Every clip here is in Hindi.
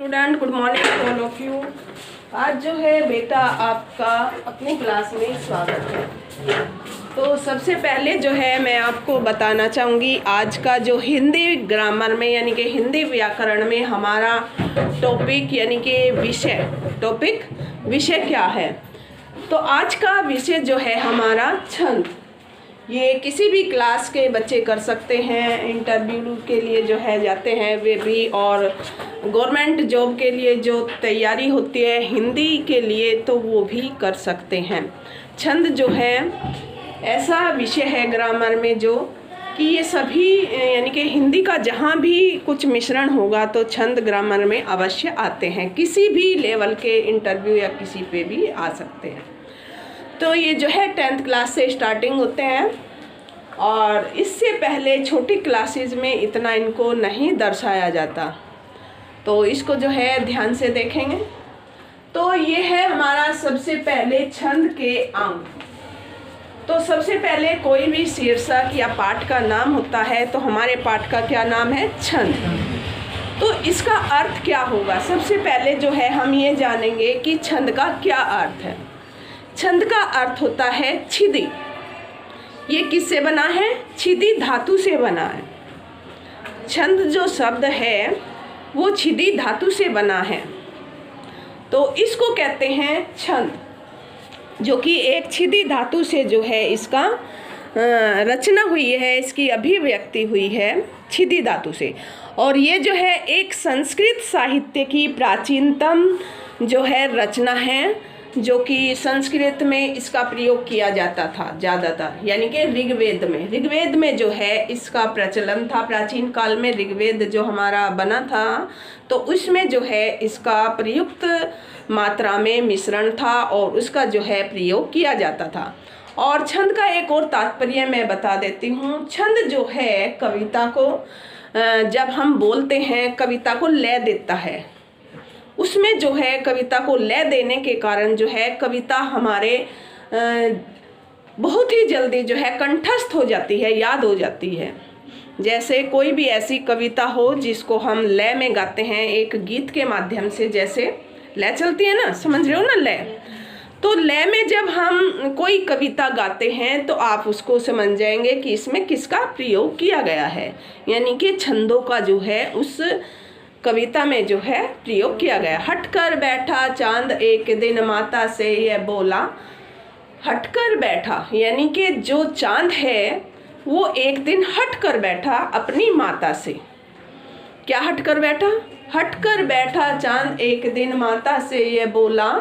Student, good morning to all of you. आज जो है बेटा आपका अपनी क्लास में स्वागत है। तो सबसे पहले जो है मैं आपको बताना चाहूँगी आज का जो हिंदी ग्रामर में यानी कि हिंदी व्याकरण में हमारा टॉपिक यानी कि विषय क्या है। तो आज का विषय जो है हमारा छंद। ये किसी भी क्लास के बच्चे कर सकते हैं, इंटरव्यू के लिए जो है जाते हैं वे भी, और गवर्नमेंट जॉब के लिए जो तैयारी होती है हिंदी के लिए तो वो भी कर सकते हैं। छंद जो है ऐसा विषय है ग्रामर में जो कि ये सभी यानी कि हिंदी का जहाँ भी कुछ मिश्रण होगा तो छंद ग्रामर में अवश्य आते हैं। किसी भी लेवल के इंटरव्यू या किसी पे भी आ सकते हैं। तो ये जो है 10th क्लास से स्टार्टिंग होते हैं और इससे पहले छोटी क्लासेस में इतना इनको नहीं दर्शाया जाता। तो इसको जो है ध्यान से देखेंगे। तो ये है हमारा सबसे पहले छंद के अंग। तो सबसे पहले कोई भी शीर्षक या पाठ का नाम होता है तो हमारे पाठ का क्या नाम है? छंद। तो इसका अर्थ क्या होगा? सबसे पहले जो है हम ये जानेंगे कि छंद का क्या अर्थ है। छंद का अर्थ होता है छिदी। ये किससे बना है? छिदी धातु से बना है। छंद जो शब्द है वो छिदी धातु से बना है। तो इसको कहते हैं छंद, जो कि एक छिदी धातु से जो है इसका रचना हुई है, इसकी अभिव्यक्ति हुई है छिदी धातु से। और ये जो है एक संस्कृत साहित्य की प्राचीनतम जो है रचना है, जो कि संस्कृत में इसका प्रयोग किया जाता था ज़्यादातर, यानी कि ऋग्वेद में जो है इसका प्रचलन था। प्राचीन काल में ऋग्वेद जो हमारा बना था तो उसमें जो है इसका प्रयुक्त मात्रा में मिश्रण था और उसका जो है प्रयोग किया जाता था। और छंद का एक और तात्पर्य मैं बता देती हूँ। छंद जो है कविता को जब हम बोलते हैं कविता को लय देता है। उसमें जो है कविता को लय देने के कारण जो है कविता हमारे बहुत ही जल्दी जो है कंठस्थ हो जाती है, याद हो जाती है। जैसे कोई भी ऐसी कविता हो जिसको हम लय में गाते हैं एक गीत के माध्यम से, जैसे लय चलती है ना, समझ रहे हो ना लय। तो लय में जब हम कोई कविता गाते हैं तो आप उसको समझ जाएंगे कि इसमें किसका प्रयोग किया गया है, यानी कि छंदों का जो है उस कविता में जो है प्रयोग किया गया। हटकर बैठा चांद एक दिन माता से यह बोला। हटकर बैठा यानी कि जो चांद है वो एक दिन हट कर बैठा अपनी माता से। क्या हटकर बैठा? हटकर बैठा चांद एक दिन माता से यह बोला,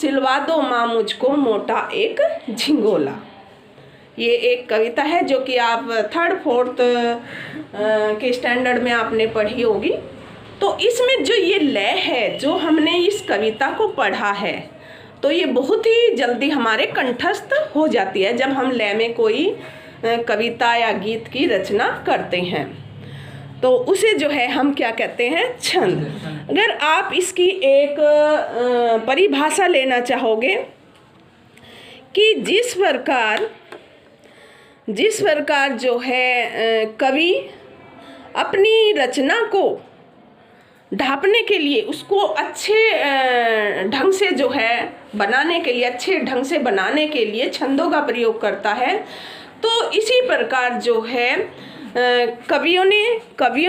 सिलवा दो माँ मुझको मोटा एक झिंगोला। ये एक कविता है जो कि आप 3rd 4th के स्टैंडर्ड में आपने पढ़ी होगी। तो इसमें जो ये लय है, जो हमने इस कविता को पढ़ा है, तो ये बहुत ही जल्दी हमारे कंठस्थ हो जाती है जब हम लय में कोई कविता या गीत की रचना करते हैं। तो उसे जो है हम क्या कहते हैं? छंद। अगर आप इसकी एक परिभाषा लेना चाहोगे कि जिस प्रकार जो है कवि अपनी रचना को ढांपने के लिए, उसको अच्छे ढंग से जो है बनाने के लिए, अच्छे ढंग से बनाने के लिए छंदों का प्रयोग करता है। तो इसी प्रकार जो है कवियों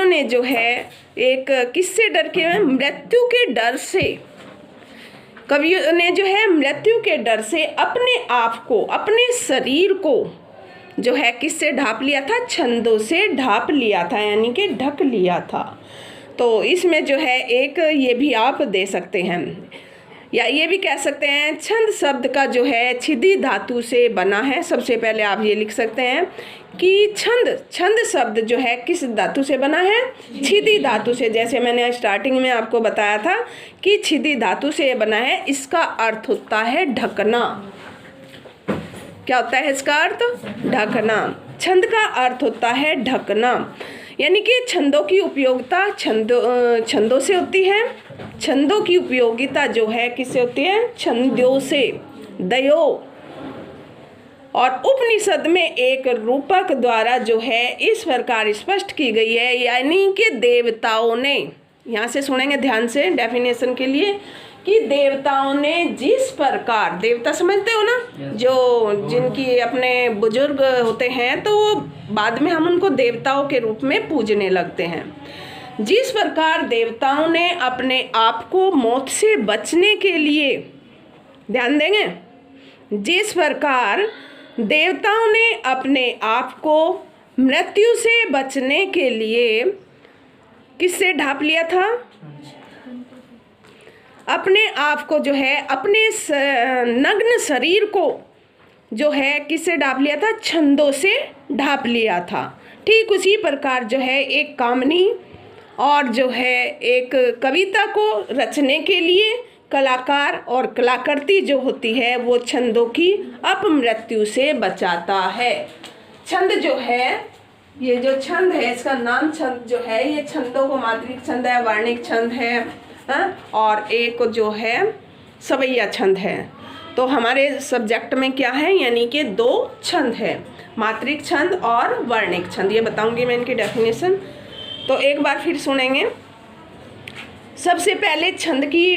ने जो है एक किससे डर के? मृत्यु के डर से। कवियों ने जो है मृत्यु के डर से अपने आप को, अपने शरीर को जो है किससे ढांप लिया था? छंदों से ढांप लिया था, यानी कि ढक लिया था। तो इसमें जो है एक ये भी आप दे सकते हैं, या ये भी कह सकते हैं छंद शब्द का जो है छिदी धातु से बना है। सबसे पहले आप ये लिख सकते हैं कि छंद शब्द जो है किस धातु से बना है? छिदी धातु से। जैसे मैंने स्टार्टिंग में आपको बताया था कि छिदी धातु से बना है। इसका अर्थ होता है ढकना। क्या होता है इसका अर्थ? ढकना। छंद का अर्थ होता है ढकना, यानी कि छंदों की उपयोगिता छंदों से होती है। छंदों की उपयोगिता जो है किससे होती है? छंदों से। दयो और उपनिषद में एक रूपक द्वारा जो है इस प्रकार स्पष्ट की गई है, यानी कि देवताओं ने यहाँ से सुनेंगे ध्यान से डेफिनेशन के लिए कि देवताओं ने जिस प्रकार, देवता समझते हो ना, जो जिनकी अपने बुजुर्ग होते हैं तो वो बाद में हम उनको देवताओं के रूप में पूजने लगते हैं। जिस प्रकार देवताओं ने अपने आप को मौत से बचने के लिए, ध्यान देंगे, जिस प्रकार देवताओं ने अपने आप को मृत्यु से बचने के लिए किससे ढांप लिया था? अपने आप को जो है, अपने नग्न शरीर को जो है किससे ढांप लिया था? छंदों से ढांप लिया था। ठीक उसी प्रकार जो है एक कामनी और जो है एक कविता को रचने के लिए कलाकार और कलाकृति जो होती है वो छंदों की अपमृत्यु से बचाता है। छंद जो है, ये जो छंद है इसका नाम छंद जो है, ये छंदों को मात्रिक छंद है, वर्णिक छंद है, और एक जो है सवैया छंद है। तो हमारे सब्जेक्ट में क्या है, यानी कि 2 छंद है, मात्रिक छंद और वर्णिक छंद। ये बताऊंगी मैं इनकी डेफिनेशन। तो एक बार फिर सुनेंगे। सबसे पहले छंद की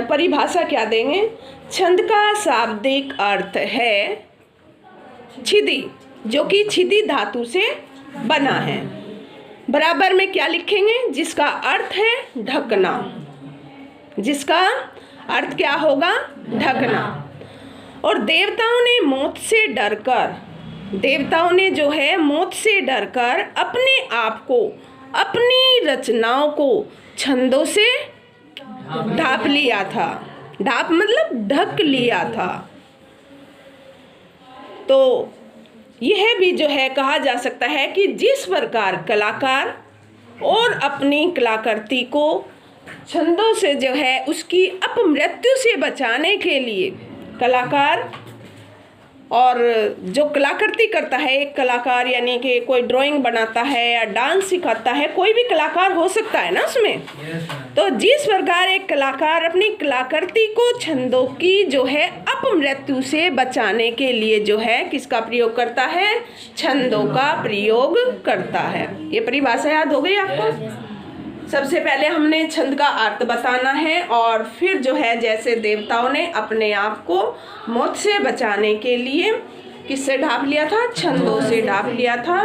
परिभाषा क्या देंगे? छंद का शाब्दिक अर्थ है छिदी, जो कि छिदी धातु से बना है। बराबर में क्या लिखेंगे? जिसका अर्थ है ढकना। जिसका अर्थ क्या होगा? ढकना। और देवताओं ने मौत से डरकर, देवताओं ने जो है मौत से डरकर अपने आप को, अपनी रचनाओं को छंदों से ढांप लिया था। ढांप मतलब ढक लिया था। तो यह भी जो है कहा जा सकता है कि जिस प्रकार कलाकार और अपनी कलाकृति को छंदों से जो है उसकी अपमृत्यु से बचाने के लिए कलाकार, और जो कलाकृति करता है एक कलाकार, यानी कि कोई ड्राइंग बनाता है या डांस सिखाता है, कोई भी कलाकार हो सकता है ना उसमें। तो जिस प्रकार एक कलाकार अपनी कलाकृति को छंदों की जो है अपमृत्यु से बचाने के लिए जो है किसका प्रयोग करता है? छंदों का प्रयोग करता है। ये परिभाषा याद हो गई आपको? सबसे पहले हमने छंद का अर्थ बताना है, और फिर जो है जैसे देवताओं ने अपने आप को मौत से बचाने के लिए किससे ढांप लिया था? छंदों से ढांप लिया था।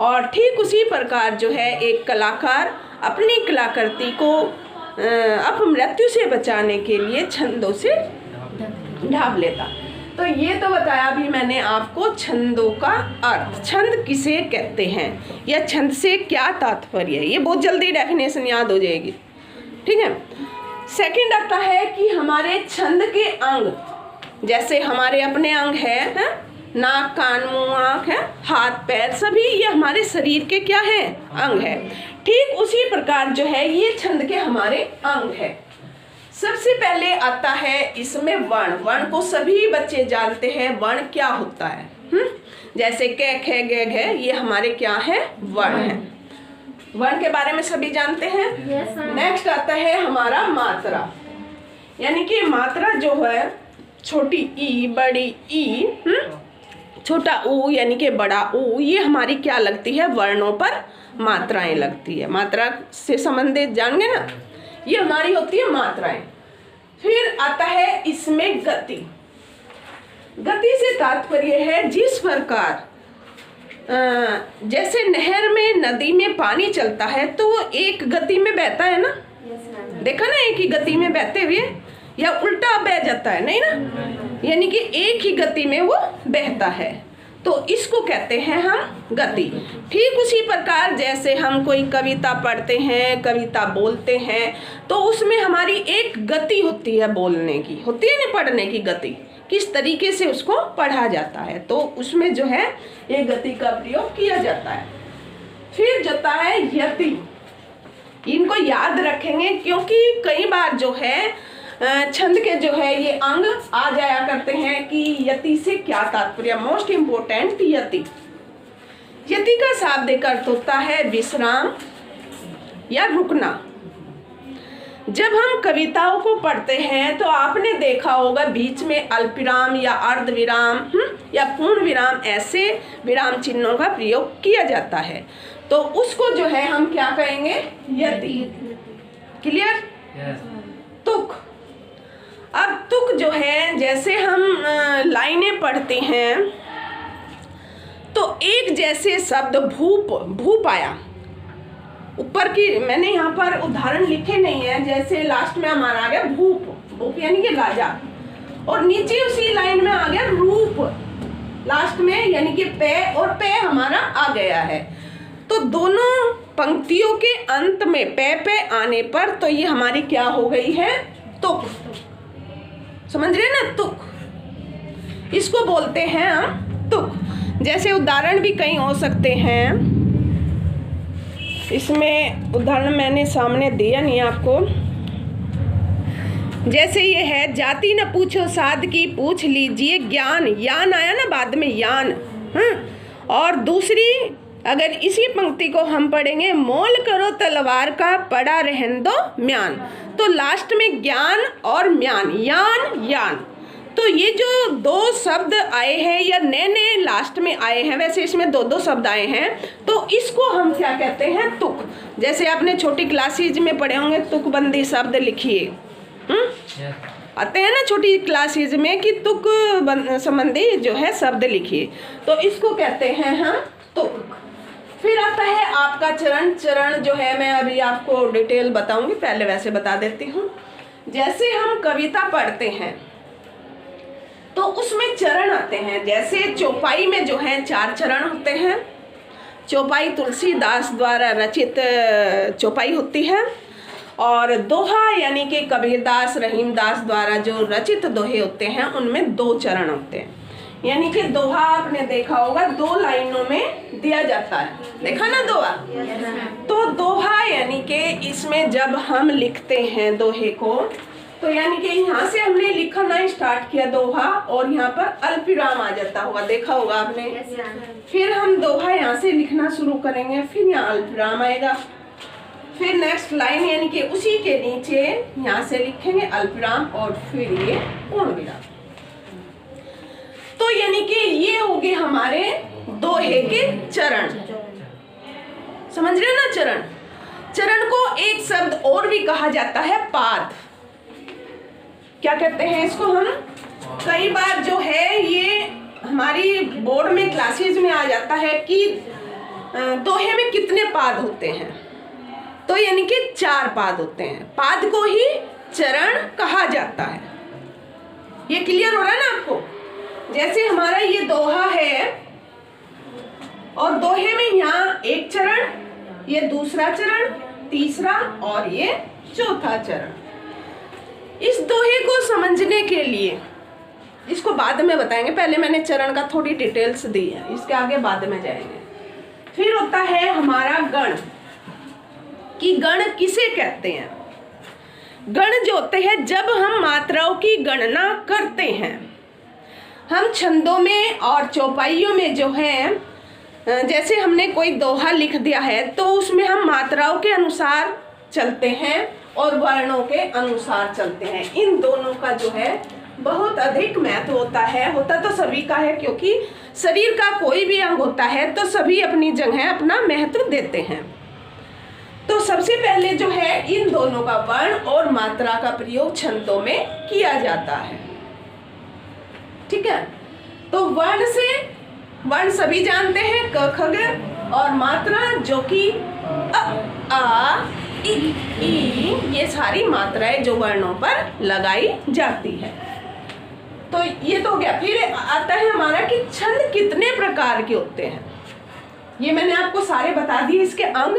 और ठीक उसी प्रकार जो है एक कलाकार अपनी कलाकृति को अपमृत्यु से बचाने के लिए छंदों से ढांप लेता। तो ये तो बताया भी मैंने आपको छंदों का अर्थ, छंद किसे कहते हैं या छंद से क्या तात्पर्य है, ये बहुत जल्दी डेफिनेशन याद हो जाएगी। ठीक है। सेकंड आता है कि हमारे छंद के अंग, जैसे हमारे अपने अंग है नाक, कान, मुंह, आँख है, हाथ, पैर, सभी ये हमारे शरीर के क्या है? अंग है। ठीक उसी प्रकार जो है ये छंद के हमारे अंग है। सबसे पहले आता है इसमें वर्ण। वर्ण को सभी बच्चे जानते हैं, वर्ण क्या होता है। जैसे क, ख, ग, घ, ये हमारे क्या है? वर्ण है। वर्ण के बारे में सभी जानते हैं। नेक्स्ट आता है हमारा मात्रा, यानी कि मात्रा जो है छोटी ई, बड़ी ई, छोटा ऊ यानी कि बड़ा ऊ, ये हमारी क्या लगती है? वर्णों पर मात्राएं लगती है। मात्रा से संबंधित जानेंगे ना, ये हमारी होती है मात्राएं। फिर आता है इसमें गति। गति से तात्पर्य है जिस प्रकार जैसे नहर में, नदी में पानी चलता है तो वो एक गति में बहता है ना, देखा ना, एक ही गति में बहते हुए, या उल्टा बह जाता है, नहीं ना, यानी कि एक ही गति में वो बहता है, तो इसको कहते हैं हम गति। ठीक उसी प्रकार जैसे हम कोई कविता पढ़ते हैं, कविता बोलते हैं, तो उसमें हमारी एक गति होती है, बोलने की होती है ना, पढ़ने की गति, किस तरीके से उसको पढ़ा जाता है, तो उसमें जो है ये गति का प्रयोग किया जाता है। फिर जाता है यति। इनको याद रखेंगे क्योंकि कई बार जो है छंद के जो है ये अंग आ जाया करते हैं कि यति से क्या तात्पर्य। मोस्ट इम्पोर्टेंट यति। यति का शाब्दिक अर्थ होता है विश्राम या रुकना। जब हम कविताओं को पढ़ते हैं तो आपने देखा होगा बीच में अल्पविराम या अर्ध विराम या पूर्ण विराम, ऐसे विराम चिन्हों का प्रयोग किया जाता है, तो उसको जो है हम क्या कहेंगे? यति। क्लियर? तुक। अब तुक जो है, जैसे हम लाइनें पढ़ते हैं तो एक जैसे शब्द भूप, भूप आया ऊपर की, मैंने यहाँ पर उदाहरण लिखे नहीं है, जैसे लास्ट में हमारा आ गया भूप, भूप यानी कि राजा, और नीचे उसी लाइन में आ गया रूप लास्ट में, यानी कि पे, और पे हमारा आ गया है। तो दोनों पंक्तियों के अंत में पे आने पर तो ये हमारी क्या हो गई है? तुक। समझ रहे ना? तुक, इसको बोलते हैं हम तुक। जैसे उदाहरण भी कई हो सकते हैं, इसमें उदाहरण मैंने सामने दिया नहीं आपको। जैसे ये है, जाति न पूछो साध की पूछ लीजिए ज्ञान, यान आया ना बाद में, यान। और दूसरी अगर इसी पंक्ति को हम पढ़ेंगे, मोल करो तलवार का पड़ा रहन दो म्यान। तो लास्ट में ज्ञान और म्यान, यान यान। तो ये जो दो शब्द आए हैं या नए नए लास्ट में आए हैं, वैसे इसमें दो शब्द आए हैं, तो इसको हम क्या कहते हैं? तुक। जैसे आपने छोटी क्लासेज में पढ़े होंगे, तुकबंदी शब्द लिखिए, आते हैं ना छोटी क्लासेज में कि तुक संबंधी जो है शब्द लिखिए, तो इसको कहते हैं हम तुक। फिर आता है आपका चरण। चरण जो है मैं अभी आपको डिटेल बताऊंगी, पहले वैसे बता देती हूँ। जैसे हम कविता पढ़ते हैं तो उसमें चरण आते हैं। जैसे चौपाई में जो है 4 चरण होते हैं। चौपाई तुलसीदास द्वारा रचित चौपाई होती है, और दोहा यानी कि कबीरदास रहीमदास द्वारा जो रचित दोहे होते हैं उनमें 2 चरण होते हैं। यानी कि दोहा आपने देखा होगा 2 लाइनों में दिया जाता है, देखा ना दोहा? तो दोहा यानी कि इसमें जब हम लिखते हैं दोहे को, तो यानी कि यहाँ से हमने लिखना स्टार्ट किया दोहा, और यहाँ पर अल्पविराम आ जाता होगा, देखा होगा आपने। फिर हम दोहा यहाँ से लिखना शुरू करेंगे, फिर यहाँ अल्पविराम आएगा, फिर नेक्स्ट लाइन यानी कि उसी के नीचे यहाँ से लिखेंगे अल्पविराम, और फिर ये पूर्ण विराम। तो यानी कि ये हो गए हमारे दोहे के चरण। समझ रहे हो ना? चरण। चरण को एक शब्द और भी कहा जाता है, पाद। क्या कहते हैं इसको हम? कई बार जो है ये हमारी बोर्ड में क्लासेज में आ जाता है कि दोहे में कितने पाद होते हैं, तो यानी कि 4 पाद होते हैं। पाद को ही चरण कहा जाता है। ये क्लियर हो रहा है ना आपको? जैसे हमारा ये दोहा है, और दोहे में यहाँ 1 चरण, ये दूसरा चरण, तीसरा और ये चौथा चरण। इस दोहे को समझने के लिए, इसको बाद में बताएंगे, पहले मैंने चरण का थोड़ी डिटेल्स दी है, इसके आगे बाद में जाएंगे। फिर होता है हमारा गण, कि गण किसे कहते हैं? गण जो होते हैं जब हम मात्राओं की गणना करते हैं, हम छंदों में और चौपाइयों में जो है, जैसे हमने कोई दोहा लिख दिया है तो उसमें हम मात्राओं के अनुसार चलते हैं और वर्णों के अनुसार चलते हैं। इन दोनों का जो है बहुत अधिक महत्व होता है। होता तो सभी का है, क्योंकि शरीर का कोई भी अंग होता है तो सभी अपनी जगह अपना महत्व देते हैं। तो सबसे पहले जो है इन दोनों का वर्ण और मात्रा का प्रयोग छंदों में किया जाता है। ठीक है? तो वर्ण सभी जानते हैं, क ख ग, और मात्रा जो कि अ आ इ ई, ये सारी मात्राएं जो वर्णों पर लगाई जाती है। तो ये तो हो गया। फिर आता है हमारा कि छंद कितने प्रकार के होते हैं, ये मैंने आपको सारे बता दिए इसके अंग।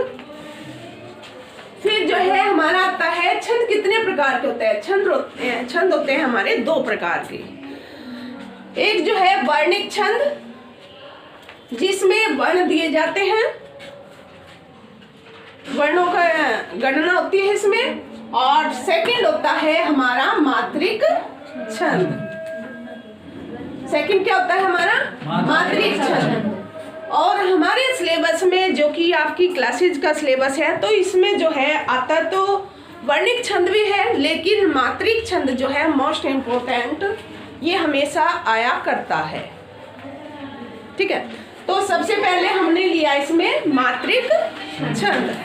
फिर जो है हमारा आता है छंद कितने प्रकार के होते हैं। छंद होते हैं हमारे 2 प्रकार के। एक जो है वर्णिक छंद, जिसमें वर्ण दिए जाते हैं, वर्णों का गणना होती है इसमें। और सेकंड होता है हमारा मात्रिक छंद। सेकंड क्या होता है हमारा? मात्रिक छंद। और हमारे सिलेबस में जो कि आपकी क्लासेज का सिलेबस है, तो इसमें जो है आता तो वर्णिक छंद भी है, लेकिन मात्रिक छंद जो है मोस्ट इम्पोर्टेंट, ये हमेशा आया करता है। ठीक है? तो सबसे पहले हमने लिया इसमें मात्रिक छंद।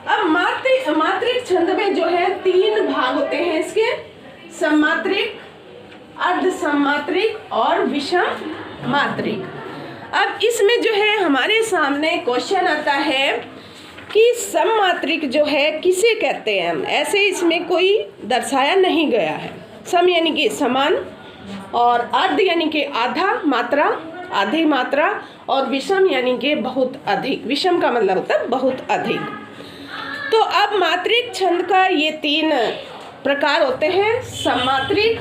अब मात्रिक छंद में जो है 3 भाग होते हैं इसके, सममात्रिक, अर्ध सममात्रिक और विषम मात्रिक। अब इसमें जो है हमारे सामने क्वेश्चन आता है कि सममात्रिक जो है किसे कहते हैं हम, ऐसे इसमें कोई दर्शाया नहीं गया है। सम यानी कि समान, और अर्ध यानी कि आधा मात्रा, आधी मात्रा, और विषम यानी कि बहुत अधिक। विषम का मतलब होता है बहुत अधिक। तो अब मात्रिक छंद का ये 3 प्रकार होते हैं, सममात्रिक,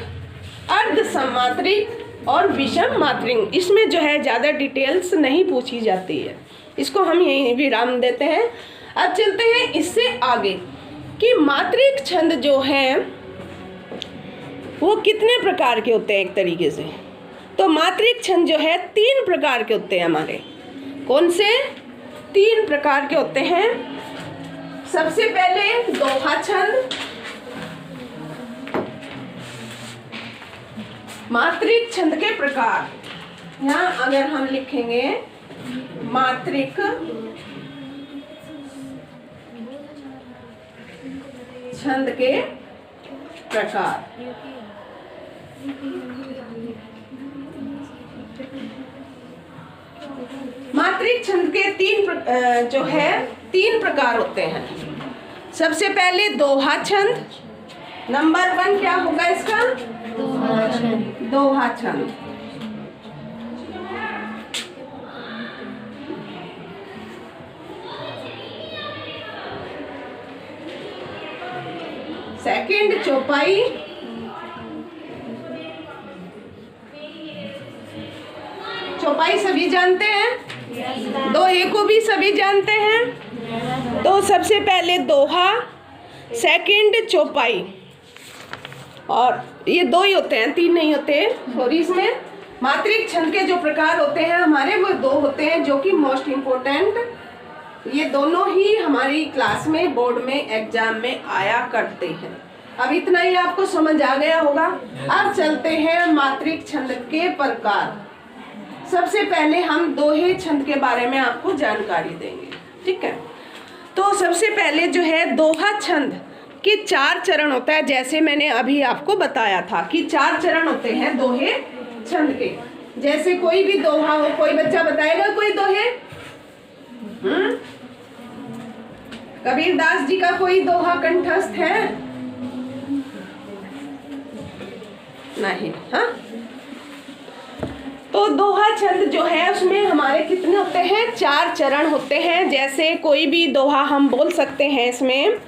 अर्ध सममात्रिक और विषम मात्रिक। इसमें जो है ज़्यादा डिटेल्स नहीं पूछी जाती है, इसको हम यहीं विराम देते हैं। अब चलते हैं इससे आगे कि मात्रिक छंद जो है वो कितने प्रकार के होते हैं एक तरीके से। तो मात्रिक छंद जो है 3 प्रकार के होते हैं हमारे। कौन से? 3 प्रकार के होते हैं। सबसे पहले दोहा छंद। मात्रिक छंद के प्रकार, यहाँ अगर हम लिखेंगे मात्रिक छंद के प्रकार, मात्रिक छंद के 3 प्रकार होते हैं। सबसे पहले दोहा छंद। नंबर 1 क्या होगा इसका? दोहा छंद। सेकंड चौपाई। चौपाई सभी जानते हैं, दोहे को भी सभी जानते हैं। तो सबसे पहले दोहा, सेकंड चौपाई, और ये 2 ही होते हैं, 3 नहीं होते। सॉरी, इसमें मात्रिक छंद के जो प्रकार होते हैं हमारे वो 2 होते हैं जो कि मोस्ट इम्पोर्टेंट। ये दोनों ही हमारी क्लास में, बोर्ड में, एग्जाम में आया करते हैं। अब इतना ही आपको समझ आ गया होगा। अब चलते हैं मात्रिक छंद के प्रकार। सबसे पहले हम दोहे छंद के बारे में आपको जानकारी देंगे, ठीक है। तो सबसे पहले जो है दोहा छंद के 4 चरण होता है। जैसे मैंने अभी आपको बताया था कि 4 चरण होते हैं दोहे छंद के। जैसे कोई भी दोहा हो, कोई बच्चा बताएगा कोई दोहे? कबीरदास जी का कोई दोहा कंठस्थ है? नहीं। हाँ, तो दोहा छंद जो है उसमें हमारे कितने होते हैं? 4 चरण होते हैं। जैसे कोई भी दोहा हम बोल सकते हैं इसमें।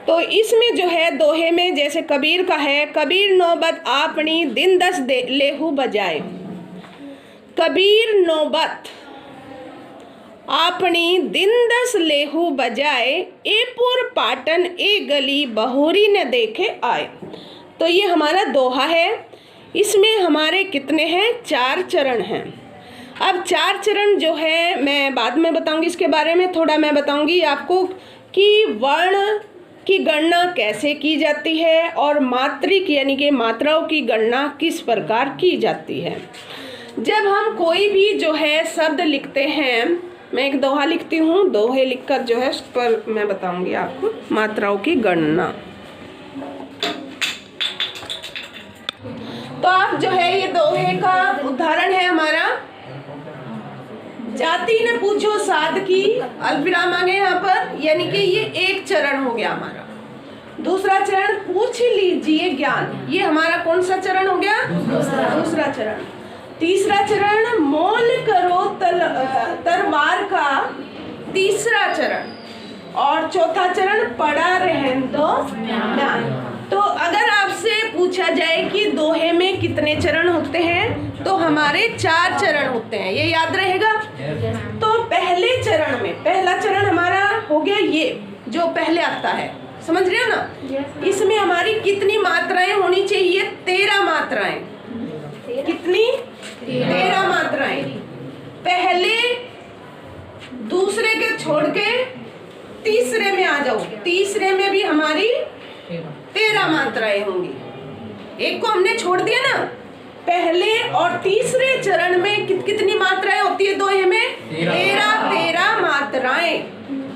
तो इसमें जो है दोहे में, जैसे कबीर का है, कबीर नौबत आपनी दिन 10 लेहू बजाए। कबीर नौबत आपनी दिन 10 लेहू बजाए, ए पुर पाटन ए गली बहोरी न देखे आए। तो ये हमारा दोहा है। इसमें हमारे कितने हैं? 4 चरण हैं। अब 4 चरण जो है मैं बाद में बताऊंगी, इसके बारे में थोड़ा मैं बताऊंगी आपको कि वर्ण की गणना कैसे की जाती है और मात्रिक यानी कि मात्राओं की गणना किस प्रकार की जाती है। जब हम कोई भी जो है शब्द लिखते हैं, मैं एक दोहा लिखती हूँ, दोहे लिखकर जो है उस पर मैं बताऊंगी आपको मात्राओं की गणना। तो आप जो है ये दोहे का उदाहरण है हमारा, जाति ने पूछो साध की, अल्पविराम आ गए यहाँ पर, यानी कि ये एक चरण हो गया हमारा। दूसरा चरण पूछ लीजिए ज्ञान, ये हमारा कौन सा चरण हो गया? दूसरा चरण। तीसरा चरण मोल करो तरवार का, तीसरा चरण। और चौथा चरण पड़ा रहन दो ज्ञान। तो अगर आपसे पूछा जाए कि दोहे में कितने चरण होते हैं, तो हमारे 4 चरण होते हैं, ये याद रहेगा। तो पहले चरण में, पहला चरण हमारा हो गया ये जो पहले आता है, समझ रहे हो ना। इसमें हमारी कितनी मात्राएं होनी चाहिए? 13 मात्राएं। कितनी? 13 मात्राएं। पहले दूसरे के छोड़ के तीसरे में आ जाओ, तीसरे में भी हमारी 13 मात्राएं होंगी। एक को हमने छोड़ दिया ना, पहले और तीसरे चरण में कितनी मात्राएं होती है दोहे में? 13 मात्राएं।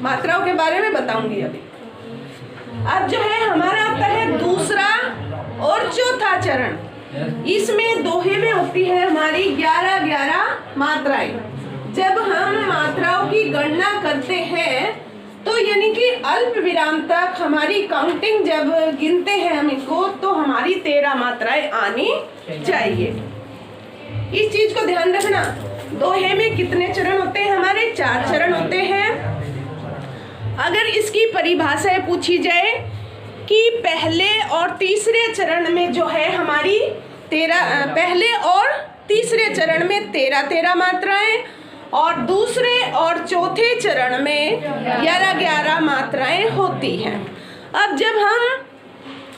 मात्राओं के बारे में बताऊंगी अभी। अब जो है हमारा आता है दूसरा और चौथा चरण। इसमें दोहे में होती है हमारी 11 मात्राएं। जब हम मात्राओं की गणना करते हैं तो यानी कि अल्प विराम तक हमारी काउंटिंग जब गिनते हैं हम इनको, तो हमारी 13 मात्राएं आनी चाहिए। इस चीज को ध्यान रखना। दोहे में कितने चरण होते हैं हमारे? 4 चरण होते हैं। अगर इसकी परिभाषा पूछी जाए कि पहले और तीसरे चरण में जो है हमारी पहले और तीसरे चरण में 13 मात्राएं और दूसरे और चौथे चरण में 11 मात्राएं होती हैं। अब जब हम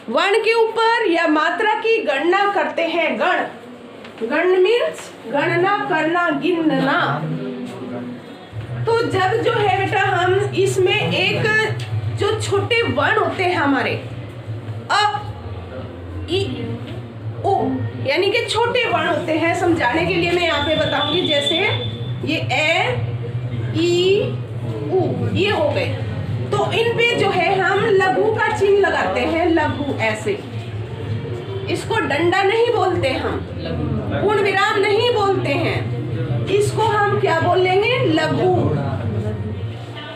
वर्ण के ऊपर या मात्रा की गणना करते हैं, गण मीन्स गणना करना, गिनना, तो जब जो है बेटा हम इसमें एक जो छोटे वर्ण होते हैं हमारे अ, इ, उ, यानी कि छोटे वर्ण होते हैं। समझाने के लिए मैं यहाँ पे बताऊंगी, जैसे ये ए, ई, उ, ये हो गए, तो इन पे जो है हम लघु का चिन्ह लगाते हैं। लघु ऐसे, इसको डंडा नहीं बोलते हम, पूर्ण विराम नहीं बोलते हैं, इसको हम क्या बोलेंगे? लघु।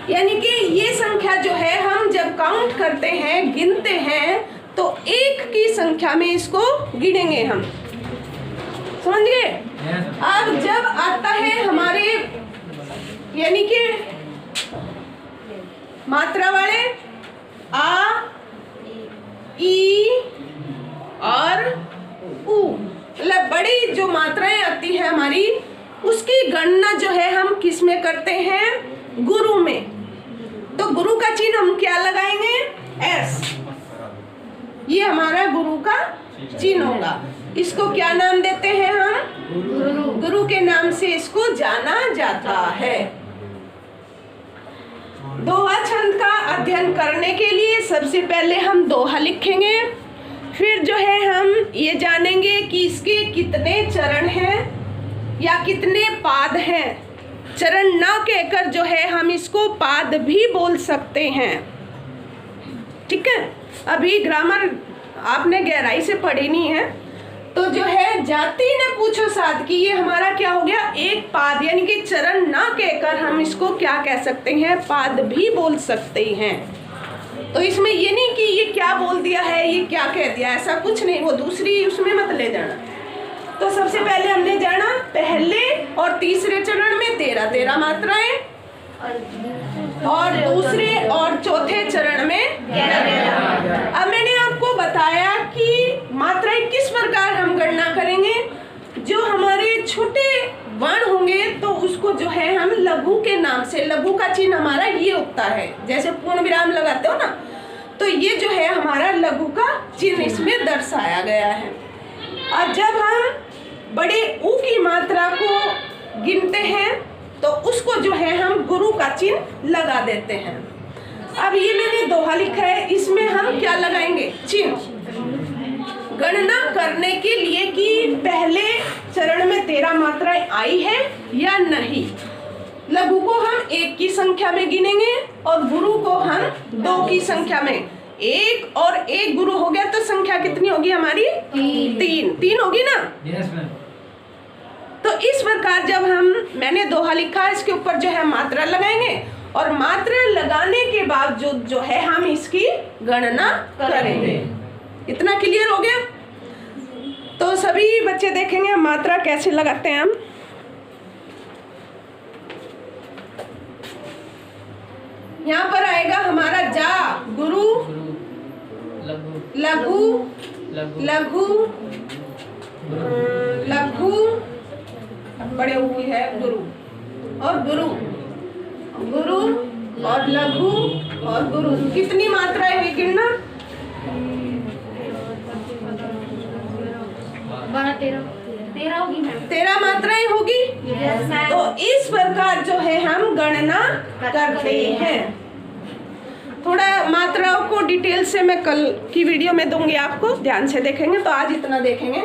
यानी कि ये संख्या जो है हम जब काउंट करते हैं, गिनते हैं, तो 1 की संख्या में इसको गिनेंगे हम। समझ गए? अब जब आता है हमारे यानी कि मात्रा वाले आ, ई और उ, मतलब बड़ी जो मात्राएं आती है हमारी, उसकी गणना जो है हम किस में करते हैं? गुरु में। तो गुरु का चिन्ह हम क्या लगाएंगे? एस। ये हमारा गुरु का चिन्ह होगा। इसको क्या नाम देते हैं हम? गुरु के नाम से इसको जाना जाता है। दोहा छंद का अध्ययन करने के लिए सबसे पहले हम दोहा लिखेंगे, फिर जो है हम ये जानेंगे कि इसके कितने चरण हैं या कितने पाद हैं। चरण ना कहकर जो है हम इसको पाद भी बोल सकते हैं। ठीक है, अभी ग्रामर आपने गहराई से पढ़ी नहीं है, तो जो है जाति ने पूछो साथ कि ये हमारा क्या हो गया? एक पाद, यानी कि चरण ना कहकर हम इसको क्या कह सकते हैं? पाद भी बोल सकते हैं। तो इसमें ये नहीं कि ये क्या बोल दिया है, ये क्या कह दिया, ऐसा कुछ नहीं, वो दूसरी उसमें मत ले जाना। तो सबसे पहले हमने जाना पहले और तीसरे चरण में 13 मात्राएं और दूसरे और चौथे चरण में 11। अब मैंने आपको बताया कि मात्राएं किस प्रकार हम गणना करेंगे। जो हमारे छोटे वर्ण होंगे तो उसको जो है हम लघु के नाम से, लघु का चिन्ह हमारा ये होता है, जैसे पूर्ण विराम लगाते हो ना, तो ये जो है हमारा लघु का चिन्ह इसमें दर्शाया गया है। और जब हम बड़े ऊ की मात्रा को गिनते हैं तो उसको जो है हम गुरु का चिन्ह लगा देते हैं। अब ये मैंने दोहा लिखा है, इसमें हम क्या लगाएंगे? चिन्ह। गणना करने के लिए कि पहले चरण में 13 मात्राएं आई है या नहीं। लघु को हम 1 की संख्या में गिनेंगे और गुरु को हम 2 की संख्या में। 1 और 1 गुरु हो गया तो संख्या कितनी होगी हमारी? 3 होगी ना? Yes, ma'am. तो इस प्रकार जब मैंने दोहा लिखा है, इसके ऊपर जो है मात्रा लगाएंगे और मात्रा लगाने के बाद जो है हम इसकी गणना करेंगे। इतना क्लियर हो गया? तो सभी बच्चे देखेंगे मात्रा कैसे लगाते हैं हम। यहाँ पर आएगा हमारा जा, गुरु, लघु, लघु, लघु, बड़े ऊ की है गुरु, और गुरु, गुरु और लघु और गुरु। कितनी मात्राएं हुई गिनना? 13 होगी मैम। 13 मात्राएं होगी। तो इस प्रकार जो है हम गणना करते हैं। थोड़ा मात्राओं को डिटेल से मैं कल की वीडियो में दूंगी आपको, ध्यान से देखेंगे। तो आज इतना देखेंगे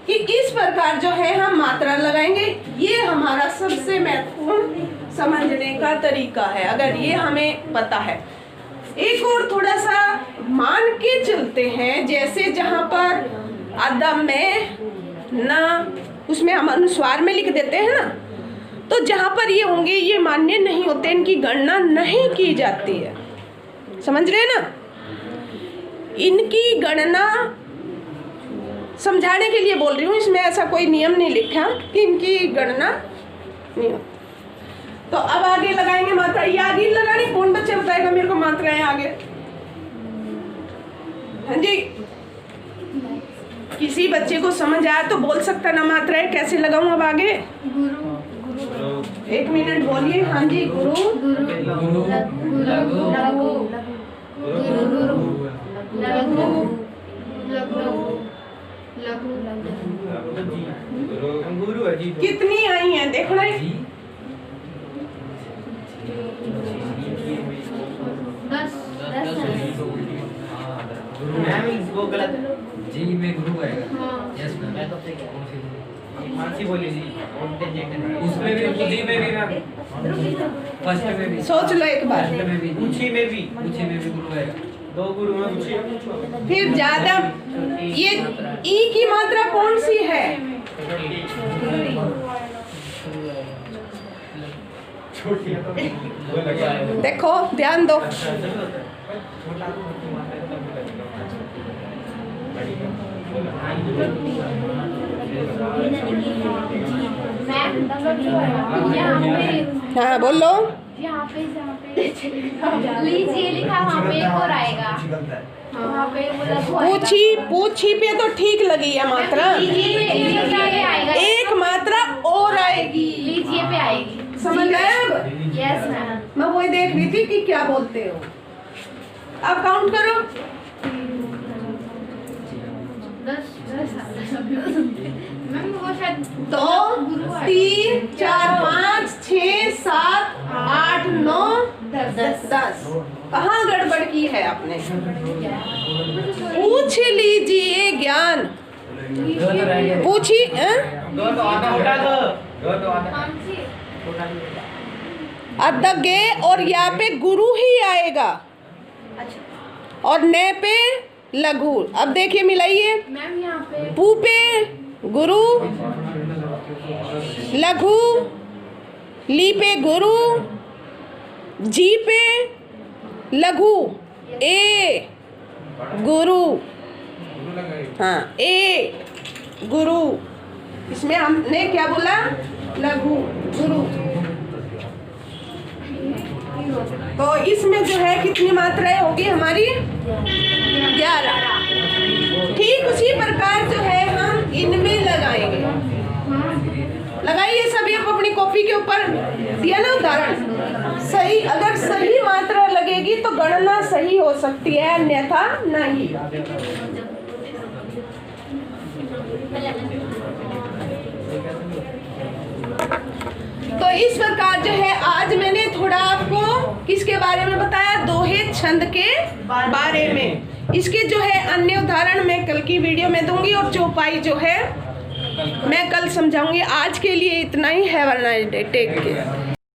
कि इस प्रकार जो है हम मात्रा लगाएंगे। ये हमारा सबसे महत्वपूर्ण समझने का तरीका है, अगर ये हमें पता है। एक और थोड़ा सा मान के चलते हैं, जैसे जहाँ पर अदब में न, उसमें हम अनुस्वार में लिख देते हैं ना, तो जहाँ पर ये होंगे ये मान्य नहीं होते, इनकी गणना नहीं की जाती है। समझ रहे हैं ना? इनकी गणना समझाने के लिए बोल रही हूँ, इसमें ऐसा कोई नियम नहीं लिखा कि इनकी गणना नहीं होती। तो अब आगे लगाएंगे मात्रा। ये आगे लगानी, कौन बच्चे बताएगा मेरे को मात्राएं आगे? हाँ जी, किसी बच्चे को समझ आया तो बोल सकता ना मात्राएं कैसे लगाऊं अब आगे? एक मिनट बोलिए। हाँ जी, गुरु, कितनी आई हैं देखना है? 10 जी में गुरु आएगा। हाँ। Yes ma'am. बोली जी उसमें भी जी में भी मैम, फर्स्ट में भी, सोच लो एक बार। फर्स्ट में भी, ऊंची में भी गुरु आएगा। 2 गुरु में ऊंची। फिर ज्यादा ये ई की मात्रा कौन सी है? छोटी देखो, ध्यान दो। हाँ बोलो। यहाँ पे लीजिए लिखा, वहाँ पे एक और आएगा। वहाँ पे वो लघु आएगा। पूछी पूछी पे तो ठीक लगी है मात्रा, लीजिए पे आएगा, एक मात्रा और आएगी। लीजिए पे आएगी। समझ गए अब? Yes ma'am. मैं वही देख रही थी कि क्या बोलते हो। अब काउंट करो। 10 मैम, वो शायद 2 3 4 5 6 7 8 9 10। कहाँ गड़बड़ की है आपने? पूछ लीजिए ज्ञान। पूछी अदगे और या पे गुरु ही आएगा और ने पे लघु। अब देखिए मिलाइए। मैम यहाँ पे पू पे गुरु, लघु, ली पे गुरु, जी पे लघु, ए गुरु। हाँ, ए गुरु। इसमें हमने क्या बोला? लघु गुरु। तो इसमें जो है कितनी मात्राएं होगी हमारी? 11। ठीक उसी प्रकार जो है हम इनमें लगाएंगे। लगाइए सभी अपनी कॉपी के ऊपर। दिया ना उदाहरण? सही, अगर सही मात्रा लगेगी तो गणना सही हो सकती है, अन्यथा नहीं। तो इस प्रकार जो है आज मैंने थोड़ा आपको किसके बारे में बताया? दोहे छंद के बारे में। इसके जो है अन्य उदाहरण मैं कल की वीडियो में दूंगी और चौपाई जो है मैं कल समझाऊंगी। आज के लिए इतना ही। Have a nice day. Take care.